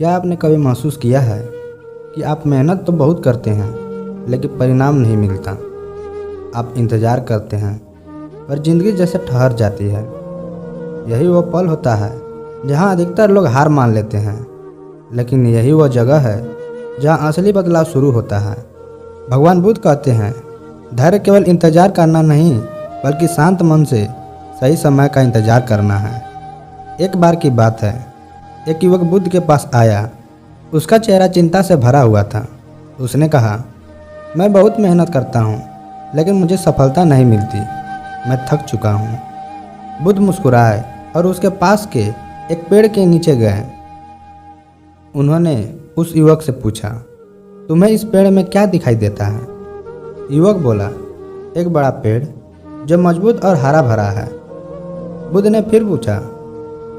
क्या आपने कभी महसूस किया है कि आप मेहनत तो बहुत करते हैं लेकिन परिणाम नहीं मिलता। आप इंतज़ार करते हैं पर ज़िंदगी जैसे ठहर जाती है। यही वो पल होता है जहां अधिकतर लोग हार मान लेते हैं, लेकिन यही वो जगह है जहां असली बदलाव शुरू होता है। भगवान बुद्ध कहते हैं, धैर्य केवल इंतज़ार करना नहीं बल्कि शांत मन से सही समय का इंतज़ार करना है। एक बार की बात है, एक युवक बुद्ध के पास आया। उसका चेहरा चिंता से भरा हुआ था। उसने कहा, मैं बहुत मेहनत करता हूँ लेकिन मुझे सफलता नहीं मिलती। मैं थक चुका हूँ। बुद्ध मुस्कुराए और उसके पास के एक पेड़ के नीचे गए। उन्होंने उस युवक से पूछा, तुम्हें इस पेड़ में क्या दिखाई देता है? युवक बोला, एक बड़ा पेड़ जो मजबूत और हरा भरा है। बुद्ध ने फिर पूछा,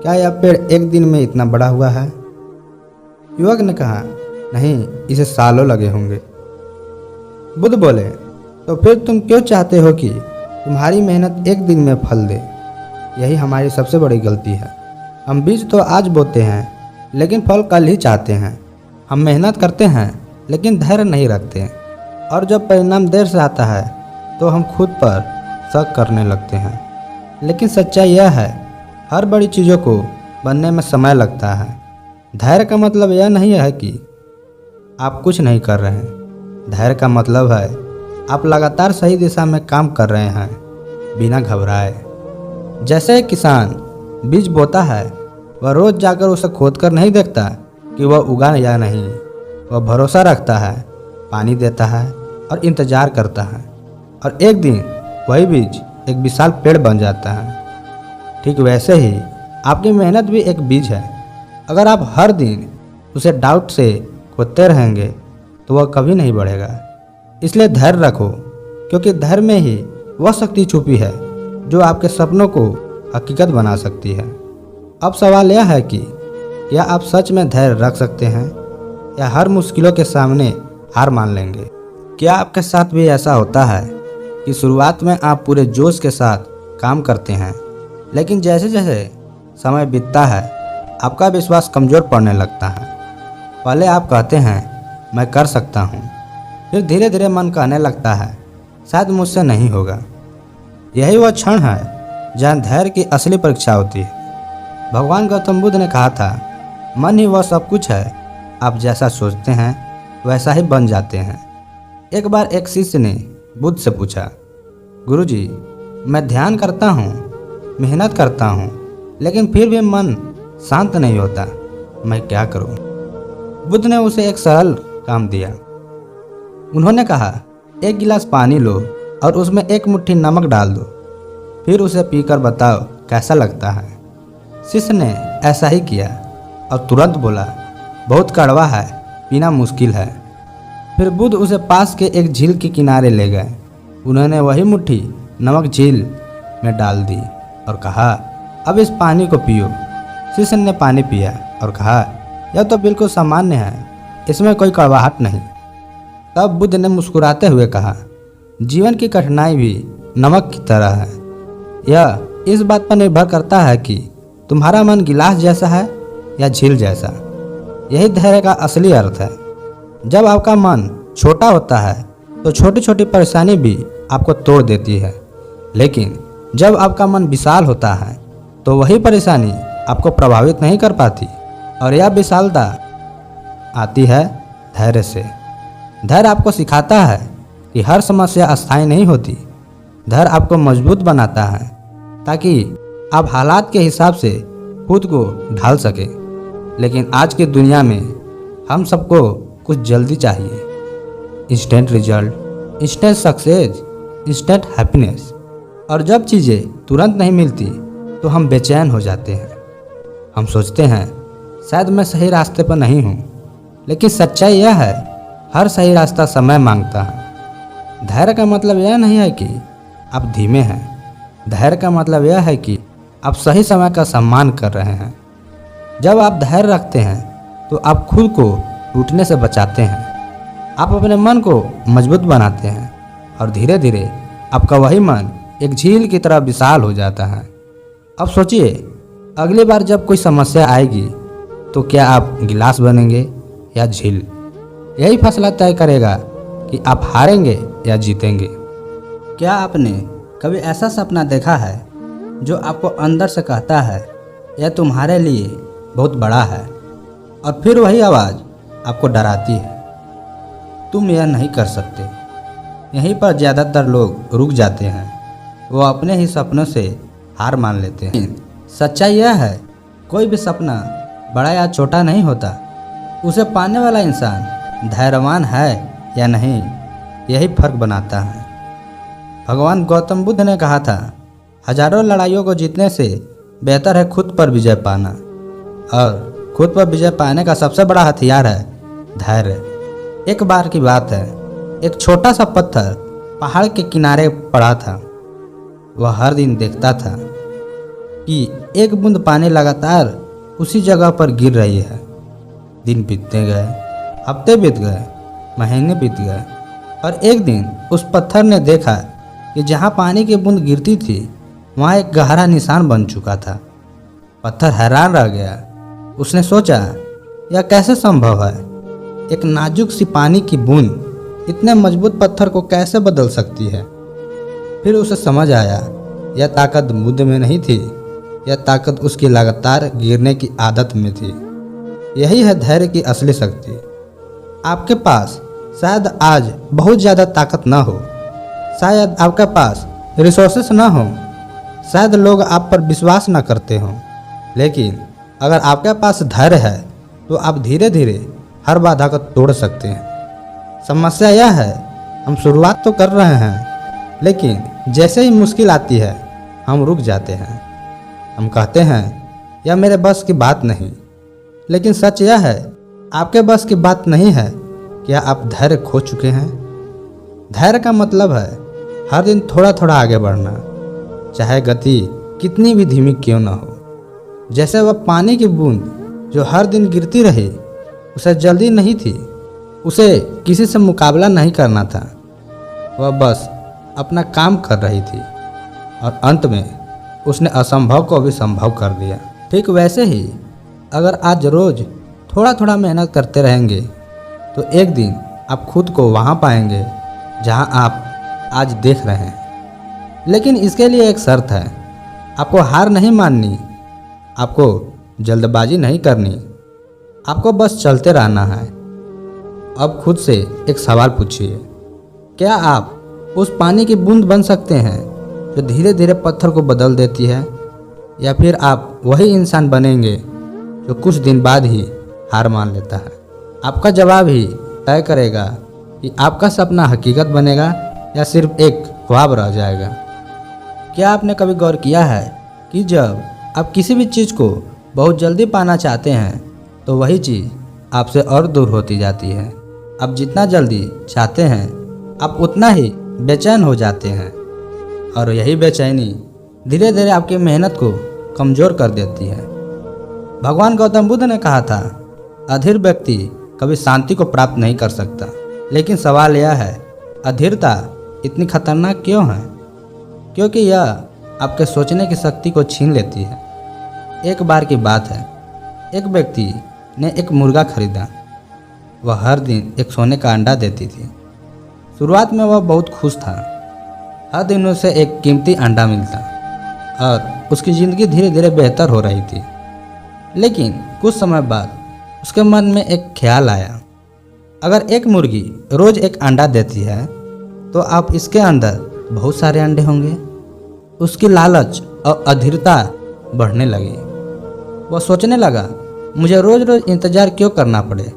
क्या यह पेड़ एक दिन में इतना बड़ा हुआ है? युवक ने कहा, नहीं, इसे सालों लगे होंगे। बुद्ध बोले, तो फिर तुम क्यों चाहते हो कि तुम्हारी मेहनत एक दिन में फल दे? यही हमारी सबसे बड़ी गलती है। हम बीज तो आज बोते हैं लेकिन फल कल ही चाहते हैं। हम मेहनत करते हैं लेकिन धैर्य नहीं रखते, और जब परिणाम देर से आता है तो हम खुद पर शक करने लगते हैं। लेकिन सच्चाई यह है, हर बड़ी चीज़ों को बनने में समय लगता है। धैर्य का मतलब यह नहीं है कि आप कुछ नहीं कर रहे हैं। धैर्य का मतलब है आप लगातार सही दिशा में काम कर रहे हैं बिना घबराए। जैसे एक किसान बीज बोता है, वह रोज़ जाकर उसे खोदकर नहीं देखता कि वह उगा या नहीं। वह भरोसा रखता है, पानी देता है और इंतज़ार करता है, और एक दिन वही बीज एक विशाल पेड़ बन जाता है। ठीक वैसे ही आपकी मेहनत भी एक बीज है। अगर आप हर दिन उसे डाउट से खोदते रहेंगे तो वह कभी नहीं बढ़ेगा। इसलिए धैर्य रखो, क्योंकि धैर्य में ही वह शक्ति छुपी है जो आपके सपनों को हकीकत बना सकती है। अब सवाल यह है कि क्या आप सच में धैर्य रख सकते हैं या हर मुश्किलों के सामने हार मान लेंगे? क्या आपके साथ भी ऐसा होता है कि शुरुआत में आप पूरे जोश के साथ काम करते हैं, लेकिन जैसे जैसे समय बीतता है आपका विश्वास कमज़ोर पड़ने लगता है? पहले आप कहते हैं मैं कर सकता हूँ, फिर धीरे धीरे मन कहने लगता है शायद मुझसे नहीं होगा। यही वह क्षण है जहाँ धैर्य की असली परीक्षा होती है। भगवान गौतम बुद्ध ने कहा था, मन ही वह सब कुछ है, आप जैसा सोचते हैं वैसा ही बन जाते हैं। एक बार एक शिष्य ने बुद्ध से पूछा, गुरुजी, मैं ध्यान करता हूँ, मेहनत करता हूँ, लेकिन फिर भी मन शांत नहीं होता, मैं क्या करूँ? बुद्ध ने उसे एक सरल काम दिया। उन्होंने कहा, एक गिलास पानी लो और उसमें एक मुट्ठी नमक डाल दो, फिर उसे पीकर बताओ कैसा लगता है। शिष्य ने ऐसा ही किया और तुरंत बोला, बहुत कड़वा है, पीना मुश्किल है। फिर बुद्ध उसे पास के एक झील के किनारे ले गए। उन्होंने वही मुट्ठी नमक झील में डाल दी और कहा, अब इस पानी को पियो। शिष्य ने पानी पिया और कहा, यह तो बिल्कुल सामान्य है, इसमें कोई कड़वाहट नहीं। तब बुद्ध ने मुस्कुराते हुए कहा, जीवन की कठिनाई भी नमक की तरह है। यह इस बात पर निर्भर करता है कि तुम्हारा मन गिलास जैसा है या झील जैसा। यही धैर्य का असली अर्थ है। जब आपका मन छोटा होता है तो छोटी छोटी परेशानी भी आपको तोड़ देती है, लेकिन जब आपका मन विशाल होता है तो वही परेशानी आपको प्रभावित नहीं कर पाती, और यह विशालता आती है धैर्य से। धैर्य आपको सिखाता है कि हर समस्या अस्थायी नहीं होती। धैर्य आपको मजबूत बनाता है ताकि आप हालात के हिसाब से खुद को ढाल सके। लेकिन आज की दुनिया में हम सबको कुछ जल्दी चाहिए, instant result, instant success, instant happiness. और जब चीज़ें तुरंत नहीं मिलती तो हम बेचैन हो जाते हैं। हम सोचते हैं शायद मैं सही रास्ते पर नहीं हूँ, लेकिन सच्चाई यह है, हर सही रास्ता समय मांगता है। धैर्य का मतलब यह नहीं है कि आप धीमे हैं। धैर्य का मतलब यह है कि आप सही समय का सम्मान कर रहे हैं। जब आप धैर्य रखते हैं तो आप खुद को टूटने से बचाते हैं। आप अपने मन को मजबूत बनाते हैं और धीरे धीरे आपका वही मन एक झील की तरह विशाल हो जाता है। अब सोचिए, अगली बार जब कोई समस्या आएगी तो क्या आप गिलास बनेंगे या झील? यही फैसला तय करेगा कि आप हारेंगे या जीतेंगे। क्या आपने कभी ऐसा सपना देखा है जो आपको अंदर से कहता है यह तुम्हारे लिए बहुत बड़ा है, और फिर वही आवाज़ आपको डराती है, तुम यह नहीं कर सकते? यहीं पर ज़्यादातर लोग रुक जाते हैं, वो अपने ही सपनों से हार मान लेते हैं। सच्चाई यह है, कोई भी सपना बड़ा या छोटा नहीं होता, उसे पाने वाला इंसान धैर्यवान है या नहीं, यही फर्क बनाता है। भगवान गौतम बुद्ध ने कहा था, हजारों लड़ाइयों को जीतने से बेहतर है खुद पर विजय पाना, और खुद पर विजय पाने का सबसे बड़ा हथियार है धैर्य। एक बार की बात है, एक छोटा सा पत्थर पहाड़ के किनारे पड़ा था। वह हर दिन देखता था कि एक बूंद पानी लगातार उसी जगह पर गिर रही है। दिन बीतते गए, हफ्ते बीत गए, महीने बीत गए, और एक दिन उस पत्थर ने देखा कि जहाँ पानी की बूंद गिरती थी वहाँ एक गहरा निशान बन चुका था। पत्थर हैरान रह गया। उसने सोचा, यह कैसे संभव है? एक नाजुक सी पानी की बूंद इतने मजबूत पत्थर को कैसे बदल सकती है? फिर उसे समझ आया, यह ताकत बुद्ध में नहीं थी, यह ताकत उसकी लगातार गिरने की आदत में थी। यही है धैर्य की असली शक्ति। आपके पास शायद आज बहुत ज़्यादा ताकत ना हो, शायद आपके पास रिसोर्सेस ना हो, शायद लोग आप पर विश्वास ना करते हों, लेकिन अगर आपके पास धैर्य है तो आप धीरे धीरे हर बाधा को तोड़ सकते हैं। समस्या यह है, हम शुरुआत तो कर रहे हैं, लेकिन जैसे ही मुश्किल आती है हम रुक जाते हैं। हम कहते हैं यह मेरे बस की बात नहीं, लेकिन सच यह है आपके बस की बात नहीं है। क्या आप धैर्य खो चुके हैं? धैर्य का मतलब है हर दिन थोड़ा थोड़ा आगे बढ़ना, चाहे गति कितनी भी धीमी क्यों ना हो। जैसे वह पानी की बूंद जो हर दिन गिरती रही, उसे जल्दी नहीं थी, उसे किसी से मुकाबला नहीं करना था, वह बस अपना काम कर रही थी, और अंत में उसने असंभव को भी संभव कर दिया। ठीक वैसे ही अगर आज रोज़ थोड़ा थोड़ा मेहनत करते रहेंगे तो एक दिन आप खुद को वहाँ पाएंगे जहाँ आप आज देख रहे हैं। लेकिन इसके लिए एक शर्त है, आपको हार नहीं माननी, आपको जल्दबाजी नहीं करनी, आपको बस चलते रहना है। अब खुद से एक सवाल पूछिए, क्या आप उस पानी की बूंद बन सकते हैं जो धीरे धीरे पत्थर को बदल देती है, या फिर आप वही इंसान बनेंगे जो कुछ दिन बाद ही हार मान लेता है? आपका जवाब ही तय करेगा कि आपका सपना हकीकत बनेगा या सिर्फ एक ख्वाब रह जाएगा। क्या आपने कभी गौर किया है कि जब आप किसी भी चीज़ को बहुत जल्दी पाना चाहते हैं तो वही चीज़ आपसे और दूर होती जाती है। आप जितना जल्दी चाहते हैं आप उतना ही बेचैन हो जाते हैं, और यही बेचैनी धीरे धीरे आपकी मेहनत को कमज़ोर कर देती है। भगवान गौतम बुद्ध ने कहा था, अधीर व्यक्ति कभी शांति को प्राप्त नहीं कर सकता। लेकिन सवाल यह है, अधीरता इतनी खतरनाक क्यों है? क्योंकि यह आपके सोचने की शक्ति को छीन लेती है। एक बार की बात है, एक व्यक्ति ने एक मुर्गा खरीदा। वह हर दिन एक सोने का अंडा देती थी। शुरुआत में वह बहुत खुश था, हर दिन उसे एक कीमती अंडा मिलता और उसकी ज़िंदगी धीरे धीरे बेहतर हो रही थी। लेकिन कुछ समय बाद उसके मन में एक ख्याल आया, अगर एक मुर्गी रोज़ एक अंडा देती है तो आप इसके अंदर बहुत सारे अंडे होंगे। उसकी लालच और अधीरता बढ़ने लगी। वह सोचने लगा, मुझे रोज़ रोज़ इंतज़ार क्यों करना पड़े,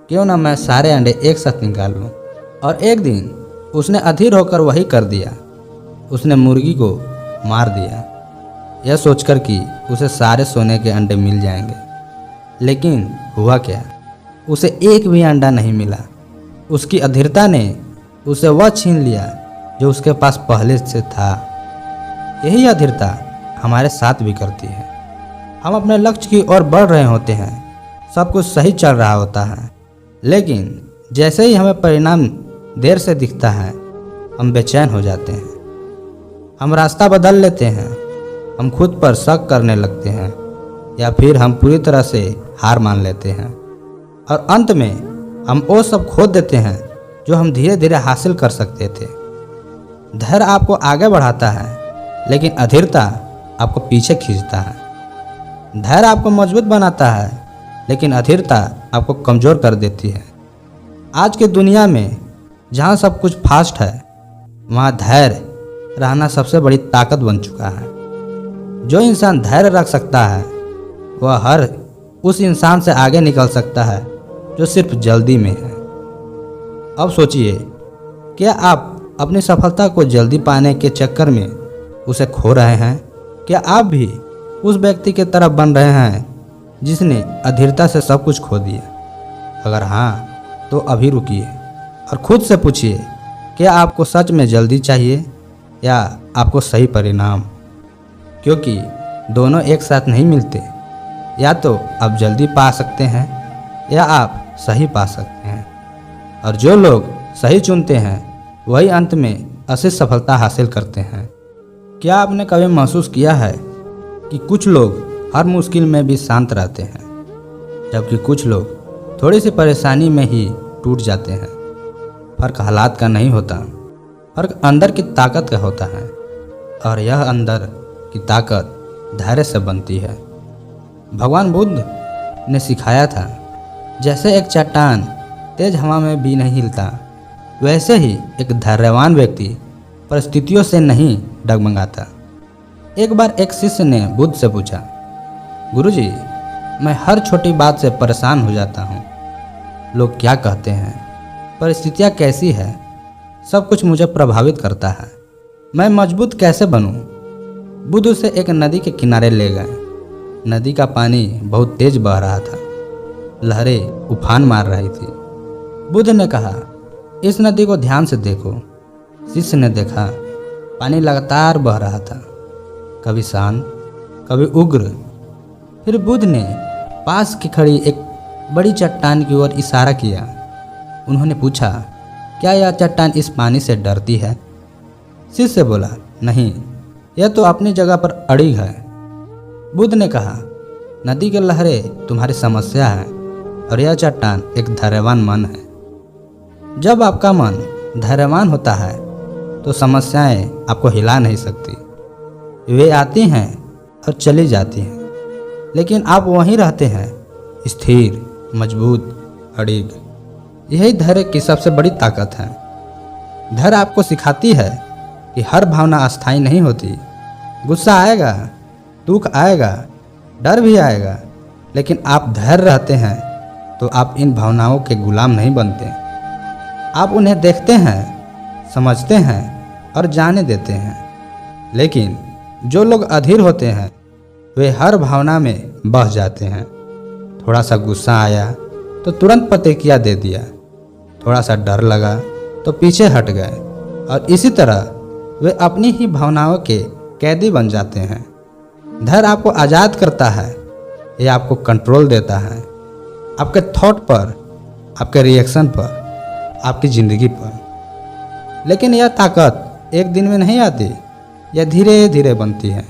क्यों ना मैं सारे अंडे एक साथ निकाल लूँ। और एक दिन उसने अधीर होकर वही कर दिया, उसने मुर्गी को मार दिया, यह सोचकर कि उसे सारे सोने के अंडे मिल जाएंगे। लेकिन हुआ क्या, उसे एक भी अंडा नहीं मिला। उसकी अधीरता ने उसे वह छीन लिया जो उसके पास पहले से था। यही अधीरता हमारे साथ भी करती है। हम अपने लक्ष्य की ओर बढ़ रहे होते हैं, सब कुछ सही चल रहा होता है, लेकिन जैसे ही हमें परिणाम देर से दिखता है हम बेचैन हो जाते हैं। हम रास्ता बदल लेते हैं, हम खुद पर शक करने लगते हैं, या फिर हम पूरी तरह से हार मान लेते हैं और अंत में हम वो सब खो देते हैं जो हम धीरे धीरे हासिल कर सकते थे। धैर्य आपको आगे बढ़ाता है, लेकिन अधीरता आपको पीछे खींचता है। धैर्य आपको मजबूत बनाता है, लेकिन अधीरता आपको कमज़ोर कर देती है। आज की दुनिया में जहाँ सब कुछ फास्ट है, वहाँ धैर्य रहना सबसे बड़ी ताकत बन चुका है। जो इंसान धैर्य रख सकता है वह हर उस इंसान से आगे निकल सकता है जो सिर्फ जल्दी में है। अब सोचिए, क्या आप अपनी सफलता को जल्दी पाने के चक्कर में उसे खो रहे हैं? क्या आप भी उस व्यक्ति की तरफ बन रहे हैं जिसने अधीरता से सब कुछ खो दिया? अगर हाँ, तो अभी रुकिए और खुद से पूछिए, क्या आपको सच में जल्दी चाहिए या आपको सही परिणाम? क्योंकि दोनों एक साथ नहीं मिलते। या तो आप जल्दी पा सकते हैं या आप सही पा सकते हैं, और जो लोग सही चुनते हैं वही अंत में असली सफलता हासिल करते हैं। क्या आपने कभी महसूस किया है कि कुछ लोग हर मुश्किल में भी शांत रहते हैं, जबकि कुछ लोग थोड़ी सी परेशानी में ही टूट जाते हैं? फर्क हालात का नहीं होता, फर्क अंदर की ताकत का होता है, और यह अंदर की ताकत धैर्य से बनती है। भगवान बुद्ध ने सिखाया था, जैसे एक चट्टान तेज हवा में भी नहीं हिलता, वैसे ही एक धैर्यवान व्यक्ति परिस्थितियों से नहीं डगमगाता। एक बार एक शिष्य ने बुद्ध से पूछा, गुरुजी, मैं हर छोटी बात से परेशान हो जाता हूँ। लोग क्या कहते हैं, परिस्थितियाँ कैसी है, सब कुछ मुझे प्रभावित करता है। मैं मजबूत कैसे बनूं? बुद्ध उसे एक नदी के किनारे ले गए। नदी का पानी बहुत तेज बह रहा था, लहरें उफान मार रही थी। बुद्ध ने कहा, इस नदी को ध्यान से देखो। शिष्य ने देखा, पानी लगातार बह रहा था, कभी शांत, कभी उग्र। फिर बुद्ध ने पास की खड़ी एक बड़ी चट्टान की ओर इशारा किया। उन्होंने पूछा, क्या यह चट्टान इस पानी से डरती है? शिष्य बोला, नहीं, यह तो अपनी जगह पर अड़िग है। बुद्ध ने कहा, नदी की लहरें तुम्हारी समस्या है और यह चट्टान एक धैर्यवान मन है। जब आपका मन धैर्यवान होता है तो समस्याएं आपको हिला नहीं सकती। वे आती हैं और चली जाती हैं, लेकिन आप वहीं रहते हैं, स्थिर, मजबूत, अड़िग। यही धैर्य की सबसे बड़ी ताकत है। धैर्य आपको सिखाती है कि हर भावना अस्थायी नहीं होती। गुस्सा आएगा, दुख आएगा, डर भी आएगा, लेकिन आप धैर्य रहते हैं तो आप इन भावनाओं के गुलाम नहीं बनते। आप उन्हें देखते हैं, समझते हैं और जाने देते हैं। लेकिन जो लोग अधीर होते हैं वे हर भावना में बह जाते हैं। थोड़ा सा गुस्सा आया तो तुरंत प्रतिक्रिया दे दिया, थोड़ा सा डर लगा तो पीछे हट गए, और इसी तरह वे अपनी ही भावनाओं के कैदी बन जाते हैं। धैर्य आपको आज़ाद करता है, यह आपको कंट्रोल देता है, आपके थॉट पर, आपके रिएक्शन पर, आपकी ज़िंदगी पर। लेकिन यह ताकत एक दिन में नहीं आती, यह धीरे धीरे बनती है।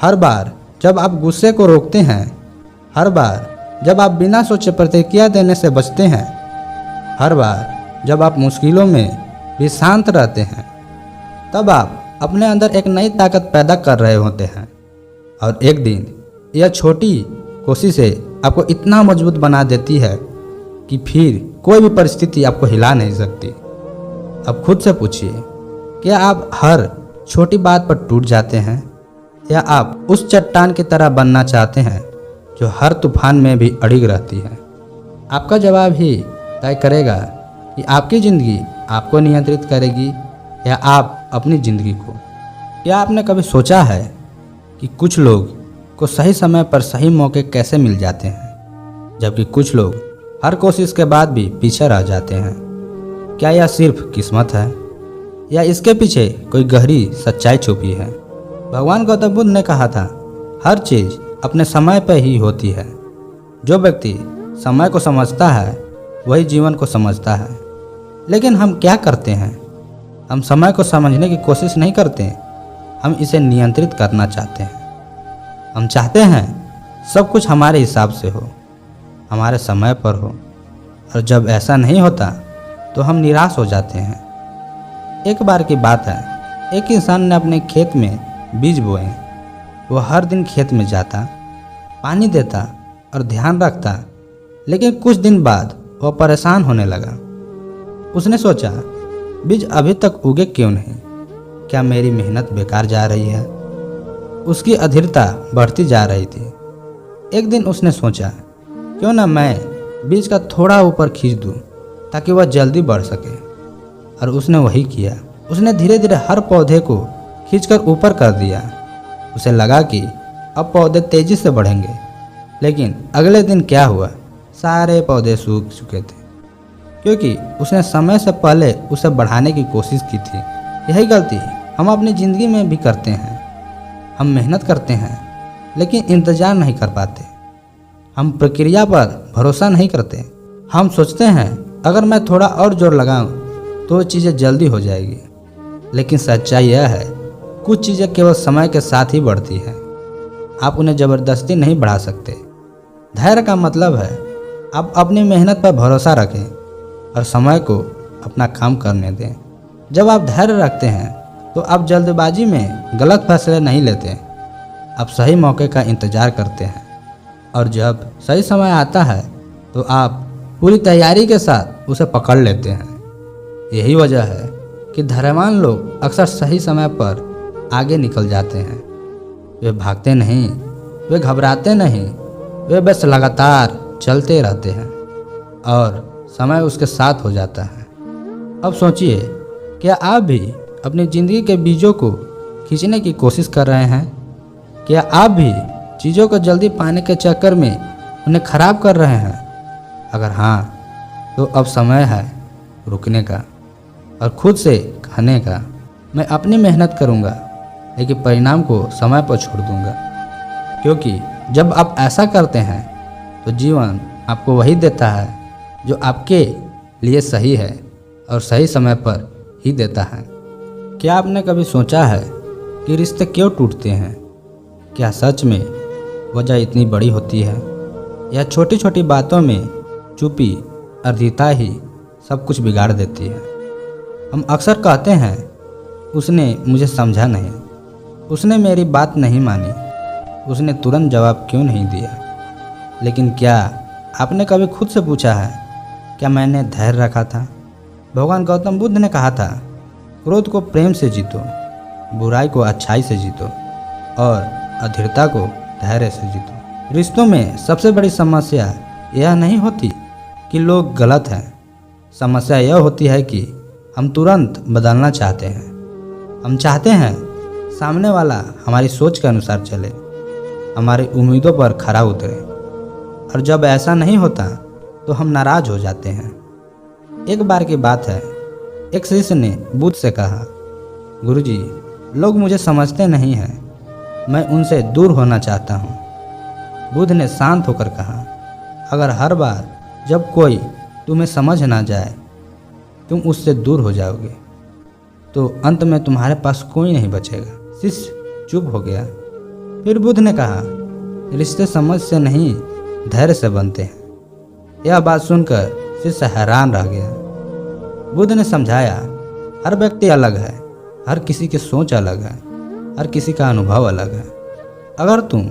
हर बार जब आप गुस्से को रोकते हैं, हर बार जब आप बिना सोचे प्रतिक्रिया देने से बचते हैं, हर बार जब आप मुश्किलों में भी शांत रहते हैं, तब आप अपने अंदर एक नई ताकत पैदा कर रहे होते हैं। और एक दिन यह छोटी कोशिशें आपको इतना मजबूत बना देती है कि फिर कोई भी परिस्थिति आपको हिला नहीं सकती। अब खुद से पूछिए, क्या आप हर छोटी बात पर टूट जाते हैं, या आप उस चट्टान की तरह बनना चाहते हैं जो हर तूफान में भी अड़िग रहती है? आपका जवाब ही तय करेगा कि आपकी ज़िंदगी आपको नियंत्रित करेगी या आप अपनी ज़िंदगी को। क्या आपने कभी सोचा है कि कुछ लोग को सही समय पर सही मौके कैसे मिल जाते हैं, जबकि कुछ लोग हर कोशिश के बाद भी पीछे रह जाते हैं? क्या यह सिर्फ किस्मत है या इसके पीछे कोई गहरी सच्चाई छुपी है? भगवान गौतम बुद्ध ने कहा था, हर चीज़ अपने समय पर ही होती है। जो व्यक्ति समय को समझता है वही जीवन को समझता है। लेकिन हम क्या करते हैं? हम समय को समझने की कोशिश नहीं करते, हम इसे नियंत्रित करना चाहते हैं। हम चाहते हैं सब कुछ हमारे हिसाब से हो, हमारे समय पर हो, और जब ऐसा नहीं होता तो हम निराश हो जाते हैं। एक बार की बात है, एक इंसान ने अपने खेत में बीज बोए। वो हर दिन खेत में जाता, पानी देता और ध्यान रखता, लेकिन कुछ दिन बाद वो परेशान होने लगा। उसने सोचा, बीज अभी तक उगे क्यों नहीं? क्या मेरी मेहनत बेकार जा रही है? उसकी अधीरता बढ़ती जा रही थी। एक दिन उसने सोचा, क्यों ना मैं बीज का थोड़ा ऊपर खींच दूं ताकि वह जल्दी बढ़ सके। और उसने वही किया। उसने धीरे धीरे हर पौधे को खींचकर ऊपर कर दिया। उसे लगा कि अब पौधे तेजी से बढ़ेंगे, लेकिन अगले दिन क्या हुआ? सारे पौधे सूख चुके थे, क्योंकि उसने समय से पहले उसे बढ़ाने की कोशिश की थी। यही गलती हम अपनी ज़िंदगी में भी करते हैं। हम मेहनत करते हैं, लेकिन इंतज़ार नहीं कर पाते। हम प्रक्रिया पर भरोसा नहीं करते। हम सोचते हैं, अगर मैं थोड़ा और जोर लगाऊं तो चीज़ें जल्दी हो जाएगी। लेकिन सच्चाई यह है, कुछ चीज़ें केवल समय के साथ ही बढ़ती हैं। आप उन्हें ज़बरदस्ती नहीं बढ़ा सकते। धैर्य का मतलब है आप अपनी मेहनत पर भरोसा रखें और समय को अपना काम करने दें। जब आप धैर्य रखते हैं तो आप जल्दबाजी में गलत फैसले नहीं लेते। आप सही मौके का इंतज़ार करते हैं, और जब सही समय आता है तो आप पूरी तैयारी के साथ उसे पकड़ लेते हैं। यही वजह है कि धैर्यवान लोग अक्सर सही समय पर आगे निकल जाते हैं। वे भागते नहीं, वे घबराते नहीं, वे बस लगातार चलते रहते हैं और समय उसके साथ हो जाता है। अब सोचिए, क्या आप भी अपनी ज़िंदगी के बीजों को खींचने की कोशिश कर रहे हैं? क्या आप भी चीज़ों को जल्दी पाने के चक्कर में उन्हें ख़राब कर रहे हैं? अगर हाँ, तो अब समय है रुकने का और खुद से कहने का, मैं अपनी मेहनत करूँगा, लेकिन परिणाम को समय पर छोड़ दूँगा। क्योंकि जब आप ऐसा करते हैं तो जीवन आपको वही देता है जो आपके लिए सही है और सही समय पर ही देता है। क्या आपने कभी सोचा है कि रिश्ते क्यों टूटते हैं? क्या सच में वजह इतनी बड़ी होती है, या छोटी छोटी बातों में चुप्पी और धीरता ही सब कुछ बिगाड़ देती है? हम अक्सर कहते हैं, उसने मुझे समझा नहीं, उसने मेरी बात नहीं मानी, उसने तुरंत जवाब क्यों नहीं दिया। लेकिन क्या आपने कभी खुद से पूछा है, क्या मैंने धैर्य रखा था? भगवान गौतम बुद्ध ने कहा था, क्रोध को प्रेम से जीतो, बुराई को अच्छाई से जीतो और अधीरता को धैर्य से जीतो। रिश्तों में सबसे बड़ी समस्या यह नहीं होती कि लोग गलत हैं। समस्या यह होती है कि हम तुरंत बदलना चाहते हैं। हम चाहते हैं सामने वाला हमारी सोच के अनुसार चले, हमारी उम्मीदों पर खरा उतरे, और जब ऐसा नहीं होता तो हम नाराज हो जाते हैं। एक बार की बात है, एक शिष्य ने बुद्ध से कहा, गुरुजी, लोग मुझे समझते नहीं हैं, मैं उनसे दूर होना चाहता हूँ। बुद्ध ने शांत होकर कहा, अगर हर बार जब कोई तुम्हें समझ ना जाए तुम उससे दूर हो जाओगे, तो अंत में तुम्हारे पास कोई नहीं बचेगा। शिष्य चुप हो गया। फिर बुद्ध ने कहा, रिश्ते समझ से नहीं धैर्य से बनते हैं। यह बात सुनकर शिष्य हैरान रह गया। बुद्ध ने समझाया, हर व्यक्ति अलग है, हर किसी की सोच अलग है, हर किसी का अनुभव अलग है। अगर तुम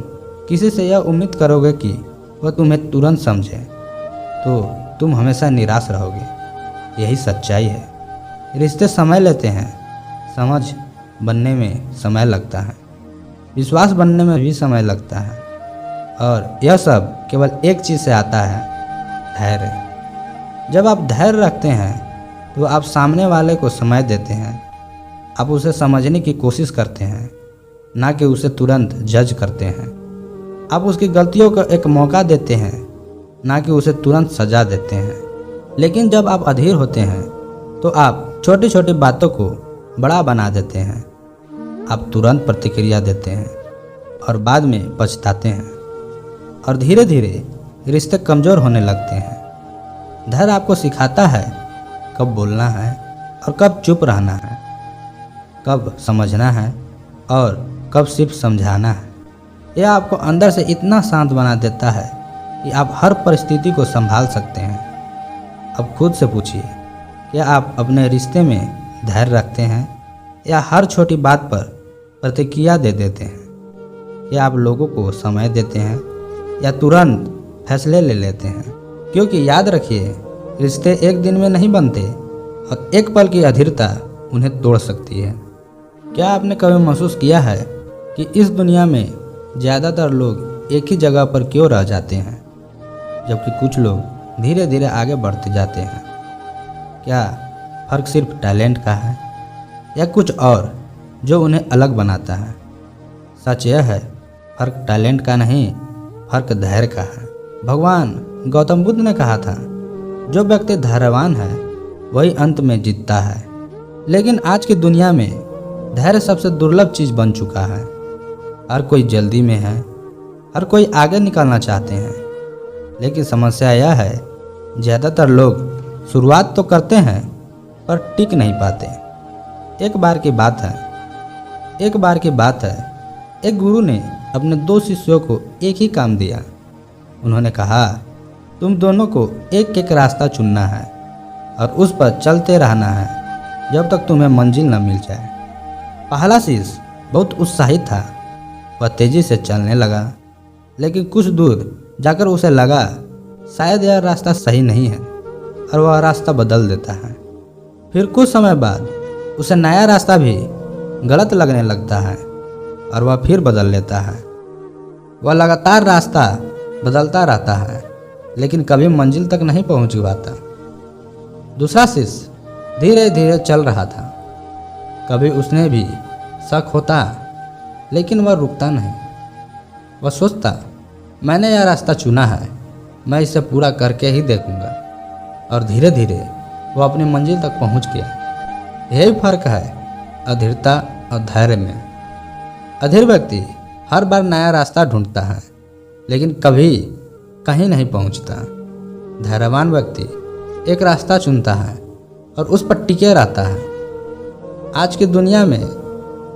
किसी से यह उम्मीद करोगे कि वह तुम्हें तुरंत समझे तो तुम हमेशा निराश रहोगे। यही सच्चाई है। रिश्ते समय लेते हैं, समझ बनने में समय लगता है, विश्वास बनने में भी समय लगता है, और यह सब केवल एक चीज़ से आता है, धैर्य। जब आप धैर्य रखते हैं तो आप सामने वाले को समय देते हैं। आप उसे समझने की कोशिश करते हैं, ना कि उसे तुरंत जज करते हैं। आप उसकी गलतियों को एक मौका देते हैं, ना कि उसे तुरंत सजा देते हैं। लेकिन जब आप अधीर होते हैं तो आप छोटी छोटी बातों को बड़ा बना देते हैं। आप तुरंत प्रतिक्रिया देते हैं और बाद में पछताते हैं, और धीरे धीरे रिश्ते कमज़ोर होने लगते हैं। धैर्य आपको सिखाता है कब बोलना है और कब चुप रहना है, कब समझना है और कब सिर्फ समझाना है। यह आपको अंदर से इतना शांत बना देता है कि आप हर परिस्थिति को संभाल सकते हैं। अब खुद से पूछिए, क्या आप अपने रिश्ते में धैर्य रखते हैं या हर छोटी बात पर प्रतिक्रिया दे देते हैं? क्या आप लोगों को समय देते हैं या तुरंत फैसले ले लेते हैं? क्योंकि याद रखिए, रिश्ते एक दिन में नहीं बनते और एक पल की अधीरता उन्हें तोड़ सकती है। क्या आपने कभी महसूस किया है कि इस दुनिया में ज़्यादातर लोग एक ही जगह पर क्यों रह जाते हैं, जबकि कुछ लोग धीरे धीरे आगे बढ़ते जाते हैं? क्या फ़र्क सिर्फ टैलेंट का है या कुछ और जो उन्हें अलग बनाता है? सच यह है, फ़र्क टैलेंट का नहीं, फ़र्क धैर्य का है। भगवान गौतम बुद्ध ने कहा था, जो व्यक्ति धैर्यवान है वही अंत में जीतता है। लेकिन आज की दुनिया में धैर्य सबसे दुर्लभ चीज़ बन चुका है। हर कोई जल्दी में है, हर कोई आगे निकलना चाहते हैं, लेकिन समस्या यह है, ज़्यादातर लोग शुरुआत तो करते हैं पर टिक नहीं पाते। एक बार की बात है, एक गुरु ने अपने 2 शिष्यों को एक ही काम दिया। उन्होंने कहा, तुम दोनों को एक एक रास्ता चुनना है और उस पर चलते रहना है जब तक तुम्हें मंजिल न मिल जाए। पहला शिष्य बहुत उत्साहित था। वह तेज़ी से चलने लगा, लेकिन कुछ दूर जाकर उसे लगा शायद यह रास्ता सही नहीं है और वह रास्ता बदल देता है। फिर कुछ समय बाद उसे नया रास्ता भी गलत लगने लगता है और वह फिर बदल लेता है। वह लगातार रास्ता बदलता रहता है, लेकिन कभी मंजिल तक नहीं पहुंच पाता। दूसरा शिष्य धीरे धीरे चल रहा था। कभी उसने भी शक होता, लेकिन वह रुकता नहीं। वह सोचता, मैंने यह रास्ता चुना है, मैं इसे पूरा करके ही देखूंगा। और धीरे धीरे वह अपनी मंजिल तक पहुंच गया। यही फर्क है अधीरता और धैर्य में। अधीर व्यक्ति हर बार नया रास्ता ढूंढता है, लेकिन कभी कहीं नहीं पहुंचता। धैर्यवान व्यक्ति एक रास्ता चुनता है और उस पर टिके रहता है। आज की दुनिया में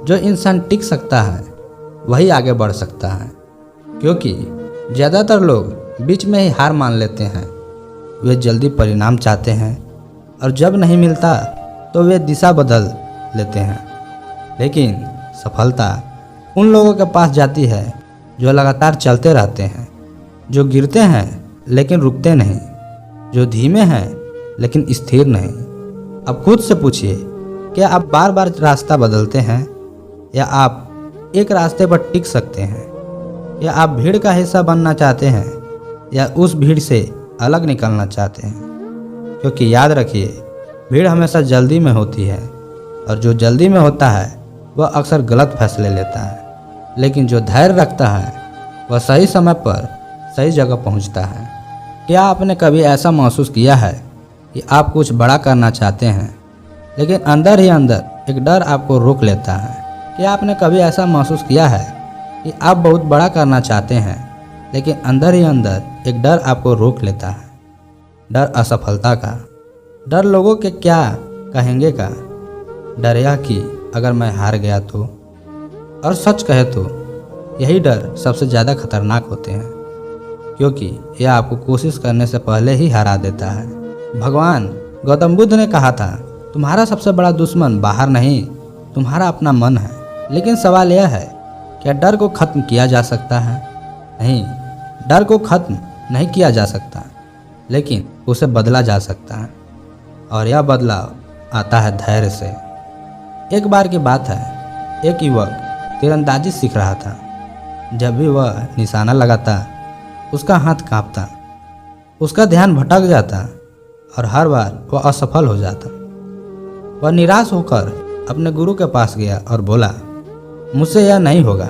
जो इंसान टिक सकता है वही आगे बढ़ सकता है, क्योंकि ज़्यादातर लोग बीच में ही हार मान लेते हैं। वे जल्दी परिणाम चाहते हैं और जब नहीं मिलता तो वे दिशा बदल लेते हैं। लेकिन सफलता उन लोगों के पास जाती है जो लगातार चलते रहते हैं, जो गिरते हैं लेकिन रुकते नहीं, जो धीमे हैं लेकिन स्थिर नहीं। अब खुद से पूछिए, क्या आप बार बार रास्ता बदलते हैं या आप एक रास्ते पर टिक सकते हैं? या आप भीड़ का हिस्सा बनना चाहते हैं या उस भीड़ से अलग निकलना चाहते हैं? क्योंकि याद रखिए, भीड़ हमेशा जल्दी में होती है और जो जल्दी में होता है वह अक्सर गलत फैसले लेता है। लेकिन जो धैर्य रखता है वह सही समय पर सही जगह पहुंचता है। क्या आपने कभी ऐसा महसूस किया है कि आप कुछ बड़ा करना चाहते हैं, लेकिन अंदर ही अंदर एक डर आपको रोक लेता है? क्या आपने कभी ऐसा महसूस किया है कि आप बहुत बड़ा करना चाहते हैं, लेकिन अंदर ही अंदर एक डर आपको रोक लेता है? डर असफलता का, डर लोगों के क्या कहेंगे का, डर यह कि अगर मैं हार गया तो। और सच कहे तो यही डर सबसे ज़्यादा खतरनाक होते हैं, क्योंकि यह आपको कोशिश करने से पहले ही हरा देता है। भगवान गौतम बुद्ध ने कहा था, तुम्हारा सबसे बड़ा दुश्मन बाहर नहीं, तुम्हारा अपना मन है। लेकिन सवाल यह है, क्या डर को खत्म किया जा सकता है? नहीं, डर को खत्म नहीं किया जा सकता, लेकिन उसे बदला जा सकता है। और यह बदलाव आता है धैर्य से। एक बार की बात है, एक युवक तीरंदाजी सीख रहा था। जब भी वह निशाना लगाता, उसका हाथ कांपता, उसका ध्यान भटक जाता और हर बार वह असफल हो जाता। वह निराश होकर अपने गुरु के पास गया और बोला, मुझसे यह नहीं होगा,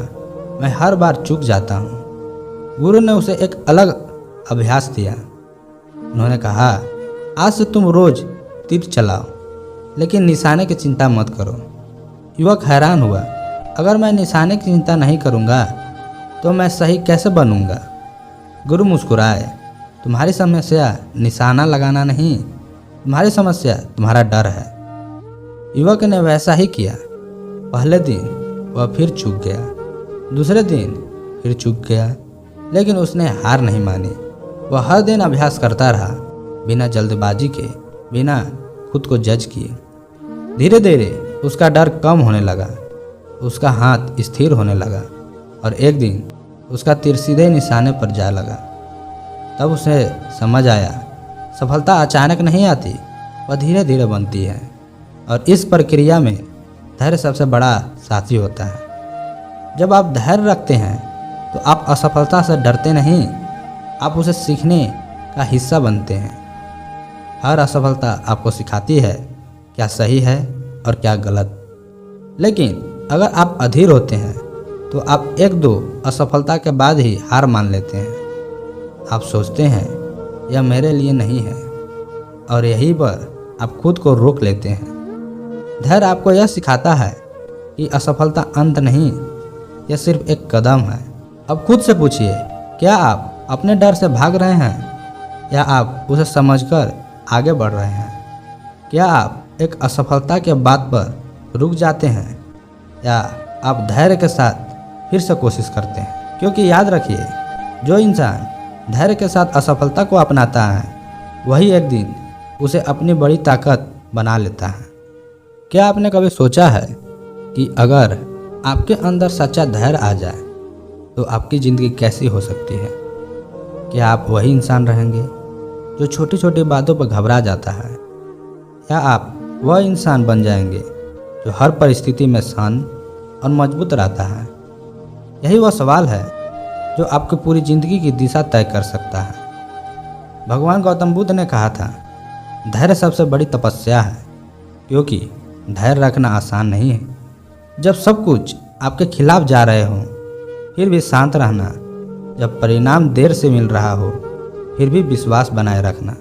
मैं हर बार चूक जाता हूँ। गुरु ने उसे एक अलग अभ्यास दिया। उन्होंने कहा, आज से तुम रोज तीर चलाओ, लेकिन निशाने की चिंता मत करो। युवक हैरान हुआ, अगर मैं निशाने की चिंता नहीं करूँगा तो मैं सही कैसे बनूँगा? गुरु मुस्कुराए, तुम्हारी समस्या निशाना लगाना नहीं, तुम्हारी समस्या तुम्हारा डर है। युवक ने वैसा ही किया। पहले दिन वह फिर चूक गया, दूसरे दिन फिर चूक गया, लेकिन उसने हार नहीं मानी। वह हर दिन अभ्यास करता रहा, बिना जल्दबाजी के, बिना खुद को जज किए। धीरे धीरे उसका डर कम होने लगा, उसका हाथ स्थिर होने लगा और एक दिन उसका तीर सीधे निशाने पर जा लगा। तब उसे समझ आया, सफलता अचानक नहीं आती, वह धीरे धीरे बनती है और इस प्रक्रिया में धैर्य सबसे बड़ा साथी होता है। जब आप धैर्य रखते हैं तो आप असफलता से डरते नहीं, आप उसे सीखने का हिस्सा बनते हैं। हर असफलता आपको सिखाती है क्या सही है और क्या गलत। लेकिन अगर आप अधीर होते हैं तो आप एक दो असफलता के बाद ही हार मान लेते हैं। आप सोचते हैं यह मेरे लिए नहीं है और यहीं पर आप खुद को रोक लेते हैं। धैर्य आपको यह सिखाता है कि असफलता अंत नहीं, यह सिर्फ एक कदम है। अब खुद से पूछिए, क्या आप अपने डर से भाग रहे हैं या आप उसे समझकर आगे बढ़ रहे हैं? क्या आप एक असफलता के बात पर रुक जाते हैं या आप धैर्य के साथ फिर से कोशिश करते हैं? क्योंकि याद रखिए, जो इंसान धैर्य के साथ असफलता को अपनाता है वही एक दिन उसे अपनी बड़ी ताकत बना लेता है। क्या आपने कभी सोचा है कि अगर आपके अंदर सच्चा धैर्य आ जाए तो आपकी ज़िंदगी कैसी हो सकती है? क्या आप वही इंसान रहेंगे जो छोटी छोटी बातों पर घबरा जाता है, या आप वह इंसान बन जाएंगे जो हर परिस्थिति में शांत और मजबूत रहता है? यही वह सवाल है जो आपकी पूरी ज़िंदगी की दिशा तय कर सकता है। भगवान गौतम बुद्ध ने कहा था, धैर्य सबसे बड़ी तपस्या है, क्योंकि धैर्य रखना आसान नहीं है। जब सब कुछ आपके खिलाफ जा रहे हों फिर भी शांत रहना, जब परिणाम देर से मिल रहा हो फिर भी विश्वास बनाए रखना,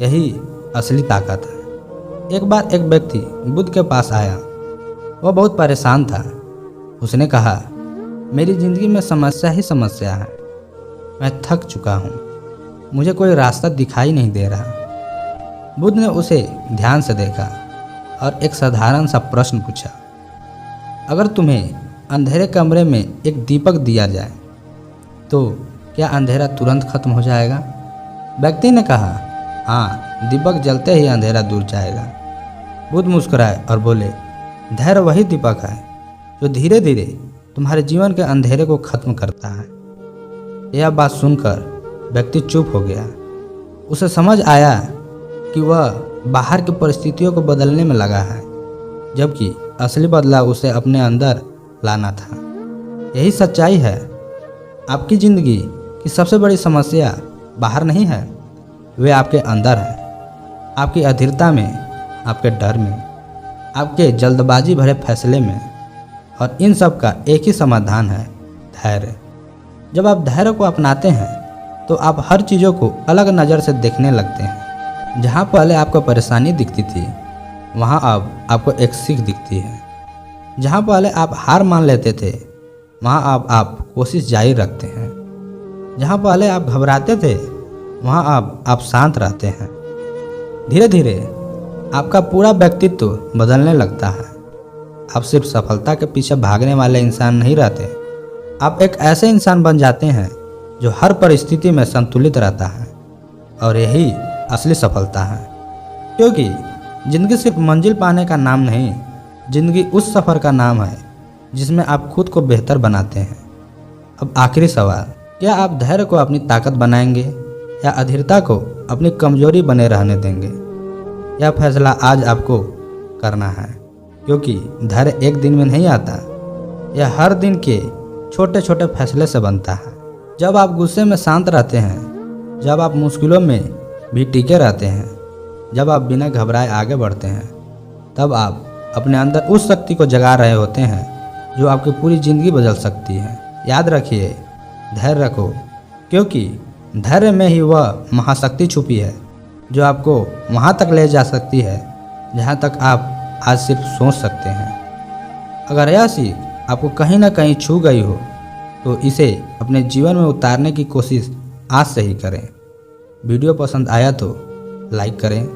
यही असली ताकत है। एक बार एक व्यक्ति बुद्ध के पास आया। वह बहुत परेशान था। उसने कहा, मेरी ज़िंदगी में समस्या ही समस्या है, मैं थक चुका हूँ, मुझे कोई रास्ता दिखाई नहीं दे रहा। बुद्ध ने उसे ध्यान से देखा और एक साधारण सा प्रश्न पूछा, अगर तुम्हें अंधेरे कमरे में एक दीपक दिया जाए तो क्या अंधेरा तुरंत खत्म हो जाएगा? व्यक्ति ने कहा, हाँ, दीपक जलते ही अंधेरा दूर जाएगा। बुद्ध मुस्कुराए और बोले, धैर्य वही दीपक है जो धीरे धीरे तुम्हारे जीवन के अंधेरे को खत्म करता है। यह बात सुनकर व्यक्ति चुप हो गया। उसे समझ आया कि वह बाहर की परिस्थितियों को बदलने में लगा है, जबकि असली बदलाव उसे अपने अंदर लाना था। यही सच्चाई है। आपकी ज़िंदगी की सबसे बड़ी समस्या बाहर नहीं है, वे आपके अंदर है। आपकी अधीरता में, आपके डर में, आपके जल्दबाजी भरे फैसले में, और इन सब का एक ही समाधान है, धैर्य। जब आप धैर्य को अपनाते हैं तो आप हर चीज़ों को अलग नज़र से देखने लगते हैं। जहाँ पहले आपको परेशानी दिखती थी वहाँ अब आपको एक सीख दिखती है। जहाँ पहले आप हार मान लेते थे वहाँ अब आप कोशिश जारी रखते हैं। जहाँ पहले आप घबराते थे वहाँ अब आप शांत रहते हैं। धीरे धीरे आपका पूरा व्यक्तित्व बदलने लगता है। आप सिर्फ सफलता के पीछे भागने वाले इंसान नहीं रहते, आप एक ऐसे इंसान बन जाते हैं जो हर परिस्थिति में संतुलित रहता है। और यही असली सफलता है, क्योंकि ज़िंदगी सिर्फ मंजिल पाने का नाम नहीं, ज़िंदगी उस सफ़र का नाम है जिसमें आप खुद को बेहतर बनाते हैं। अब आखिरी सवाल, क्या आप धैर्य को अपनी ताकत बनाएंगे या अधीरता को अपनी कमजोरी बने रहने देंगे? यह फैसला आज आपको करना है, क्योंकि धैर्य एक दिन में नहीं आता, यह हर दिन के छोटे छोटे फैसले से बनता है। जब आप गुस्से में शांत रहते हैं, जब आप मुश्किलों में भी टिके रहते हैं, जब आप बिना घबराए आगे बढ़ते हैं, तब आप अपने अंदर उस शक्ति को जगा रहे होते हैं जो आपकी पूरी ज़िंदगी बदल सकती है। याद रखिए, धैर्य रखो, क्योंकि धैर्य में ही वह महाशक्ति छुपी है जो आपको वहाँ तक ले जा सकती है जहाँ तक आप आज सिर्फ सोच सकते हैं। अगर यह सीख आपको कहीं ना कहीं छू गई हो तो इसे अपने जीवन में उतारने की कोशिश आज से ही करें। वीडियो पसंद आया तो लाइक करें,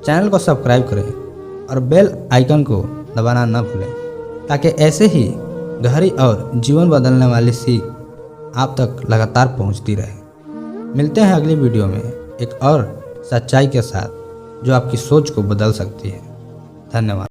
चैनल को सब्सक्राइब करें और बेल आइकन को दबाना न भूलें, ताकि ऐसे ही गहरी और जीवन बदलने वाली सीख आप तक लगातार पहुंचती रहे। मिलते हैं अगली वीडियो में एक और सच्चाई के साथ जो आपकी सोच को बदल सकती है। धन्यवाद।